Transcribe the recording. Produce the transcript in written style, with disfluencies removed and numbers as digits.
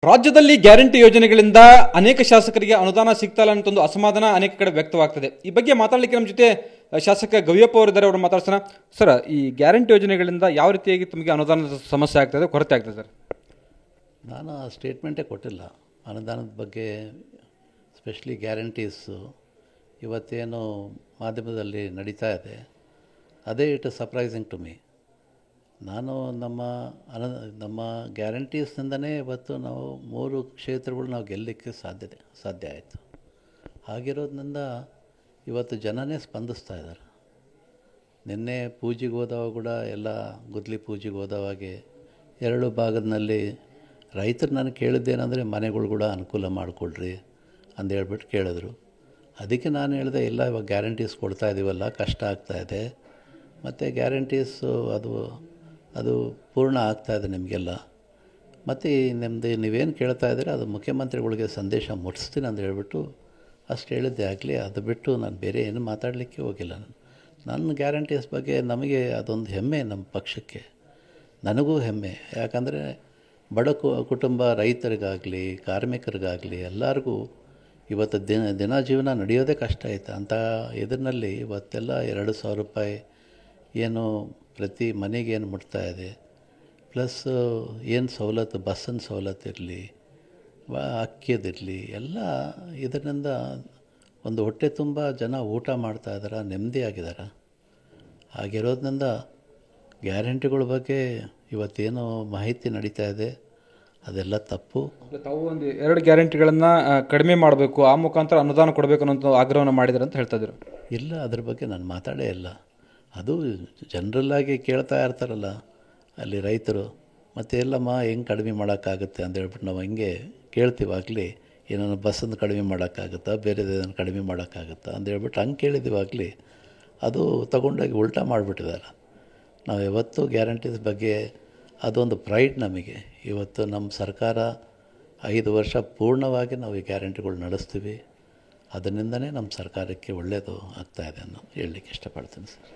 ರಾಜ್ಯದಲ್ಲಿ ಗ್ಯಾರಂಟಿ ಯೋಜನೆಗಳಿಂದ ಅನೇಕ ಶಾಸಕರಿಗೆ ಅನುದಾನ ಸಿಗ್ತಾ ಇಲ್ಲ ಅಂತ ಒಂದು ಅಸಮಾಧಾನ ಅನೇಕ ಕಡೆ ವ್ಯಕ್ತವಾಗ್ತದೆ. ಈ ಬಗ್ಗೆ ಮಾತಾಡಲಿಕ್ಕೆ ನಮ್ಮ ಜೊತೆ ಶಾಸಕ ಗವಿಯಪ್ಪ ಅವರಿದ್ದಾರೆ. ಅವರು ಮಾತಾಡ್ಸೋಣ. ಸರ್, ಈ ಗ್ಯಾರಂಟಿ ಯೋಜನೆಗಳಿಂದ ಯಾವ ರೀತಿಯಾಗಿ ತಮಗೆ ಅನುದಾನದ ಸಮಸ್ಯೆ ಆಗ್ತದೆ, ಕೊರತೆ ಆಗ್ತದೆ ಸರ್? ನಾನು ಆ ಸ್ಟೇಟ್ಮೆಂಟೇ ಕೊಟ್ಟಿಲ್ಲ ಅನುದಾನದ ಬಗ್ಗೆ. ಸ್ಪೆಷಲಿ ಗ್ಯಾರಂಟೀಸು ಇವತ್ತೇನು ಮಾಧ್ಯಮದಲ್ಲಿ ನಡೀತಾ ಇದೆ, ಅದೇ ಇಟ್ ಸರ್ಪ್ರೈಸಿಂಗ್ ಟು ಮೀ. ನಾನು ನಮ್ಮ ಗ್ಯಾರಂಟೀಸ್ನಿಂದನೇ ಇವತ್ತು ನಾವು 3 ಕ್ಷೇತ್ರಗಳು ನಾವು ಗೆಲ್ಲಲಿಕ್ಕೆ ಸಾಧ್ಯ ಆಯಿತು. ಹಾಗಿರೋದ್ರಿಂದ ಇವತ್ತು ಜನನೇ ಸ್ಪಂದಿಸ್ತಾ ಇದ್ದಾರೆ. ನಿನ್ನೆ ಪೂಜೆಗೆ ಹೋದವಾಗ ಕೂಡ ಎಲ್ಲ ಗುದ್ಲಿ ಪೂಜೆಗೆ ಹೋದವಾಗೆ 2 ಭಾಗದಲ್ಲಿ ರೈತರು ನಾನು ಕೇಳಿದ್ದೇನೆಂದರೆ ಮನೆಗಳು ಕೂಡ ಅನುಕೂಲ ಮಾಡಿಕೊಡ್ರಿ ಅಂತ ಹೇಳ್ಬಿಟ್ಟು ಕೇಳಿದ್ರು. ಅದಕ್ಕೆ ನಾನು ಹೇಳಿದೆ, ಇಲ್ಲ ಇವಾಗ ಗ್ಯಾರಂಟೀಸ್ ಕೊಡ್ತಾ ಇದ್ದೀವಲ್ಲ, ಕಷ್ಟ ಆಗ್ತಾಯಿದೆ, ಮತ್ತು ಗ್ಯಾರಂಟೀಸು ಅದು ಪೂರ್ಣ ಆಗ್ತಾಯಿದೆ ನಿಮಗೆಲ್ಲ. ಮತ್ತು ನಿಮ್ಮದು ನೀವೇನು ಕೇಳ್ತಾ ಇದ್ದೀರ ಅದು ಮುಖ್ಯಮಂತ್ರಿಗಳಿಗೆ ಸಂದೇಶ ಮುಟ್ಟಿಸ್ತೀನಿ ಅಂತ ಹೇಳ್ಬಿಟ್ಟು ಅಷ್ಟು ಹೇಳಿದ್ದೆ ಆಗಲಿ. ಅದು ಬಿಟ್ಟು ನಾನು ಬೇರೆ ಏನು ಮಾತಾಡಲಿಕ್ಕೆ ಹೋಗಿಲ್ಲ. ನನ್ನ ಗ್ಯಾರಂಟೀಸ್ ಬಗ್ಗೆ ನಮಗೆ ಅದೊಂದು ಹೆಮ್ಮೆ, ನಮ್ಮ ಪಕ್ಷಕ್ಕೆ, ನನಗೂ ಹೆಮ್ಮೆ. ಯಾಕಂದರೆ ಬಡ ಕುಟುಂಬ ರೈತರಿಗಾಗಲಿ ಕಾರ್ಮಿಕರಿಗಾಗಲಿ ಎಲ್ಲರಿಗೂ ಇವತ್ತು ದಿನ ಜೀವನ ನಡೆಯೋದೇ ಕಷ್ಟ ಆಯಿತು. ಅಂಥ ಇದರಲ್ಲಿ ಇವತ್ತೆಲ್ಲ 2,000 ರೂಪಾಯಿ ಏನು ಪ್ರತಿ ಮನೆಗೆ ಏನು ಮುಟ್ತಾ ಇದೆ, ಪ್ಲಸ್ ಏನು ಸವಲತ್ತು, ಬಸ್ಸಿನ ಸವಲತ್ತು ಇರಲಿ, ಅಕ್ಕಿಯದಿರಲಿ, ಎಲ್ಲ ಇದರಿಂದ ಒಂದು ಹೊಟ್ಟೆ ತುಂಬ ಜನ ಊಟ ಮಾಡ್ತಾಯಿದ್ದಾರೆ, ನೆಮ್ಮದಿಯಾಗಿದ್ದಾರೆ. ಹಾಗಿರೋದ್ರಿಂದ ಗ್ಯಾರಂಟಿಗಳ ಬಗ್ಗೆ ಇವತ್ತೇನು ಮಾಹಿತಿ ನಡೀತಾ ಇದೆ ಅದೆಲ್ಲ ತಪ್ಪು. ತಾವು ಒಂದು 2 ಗ್ಯಾರಂಟಿಗಳನ್ನು ಕಡಿಮೆ ಮಾಡಬೇಕು, ಆ ಮುಖಾಂತರ ಅನುದಾನ ಕೊಡಬೇಕು ಅನ್ನೋ ಆಗ್ರಹವನ್ನು ಮಾಡಿದ್ದಾರೆ ಅಂತ ಹೇಳ್ತಾ ಇದ್ರು. ಇಲ್ಲ, ಅದ್ರ ಬಗ್ಗೆ ನಾನು ಮಾತಾಡೇ ಇಲ್ಲ. ಅದು ಜನರಲ್ಲಾಗಿ ಕೇಳ್ತಾ ಇರ್ತಾರಲ್ಲ ಅಲ್ಲಿ ರೈತರು, ಮತ್ತು ಎಲ್ಲಮ್ಮ ಹೆಂಗೆ ಕಡಿಮೆ ಮಾಡೋಕ್ಕಾಗುತ್ತೆ ಅಂತ ಹೇಳ್ಬಿಟ್ಟು ನಾವು ಹಿಂಗೆ ಕೇಳ್ತೀವಾಗಲಿ, ಏನೋ ಬಸ್ಸನ್ನು ಕಡಿಮೆ ಮಾಡೋಕ್ಕಾಗುತ್ತಾ, ಬೇರೆದೇನು ಕಡಿಮೆ ಮಾಡೋಕ್ಕಾಗುತ್ತಾ ಅಂತ ಹೇಳ್ಬಿಟ್ಟು ಹಂಗೆ ಕೇಳಿದ್ದೀವಾಗಲಿ ಅದು ತಗೊಂಡೋಗಿ ಉಲ್ಟಾ ಮಾಡಿಬಿಟ್ಟಿದ್ದಾರೆ. ನಾವು ಯಾವತ್ತೂ ಗ್ಯಾರಂಟೀಸ್ ಬಗ್ಗೆ ಅದೊಂದು ಪ್ರೈಡ್ ನಮಗೆ. ಇವತ್ತು ನಮ್ಮ ಸರ್ಕಾರ 5 ವರ್ಷ ಪೂರ್ಣವಾಗಿ ನಾವು ಈ ಗ್ಯಾರಂಟಿಗಳು ನಡೆಸ್ತೀವಿ. ಅದರಿಂದನೇ ನಮ್ಮ ಸರ್ಕಾರಕ್ಕೆ ಒಳ್ಳೆಯದು ಆಗ್ತಾಯಿದೆ ಅನ್ನೋ ಹೇಳಲಿಕ್ಕೆ ಇಷ್ಟಪಡ್ತೀನಿ ಸರ್.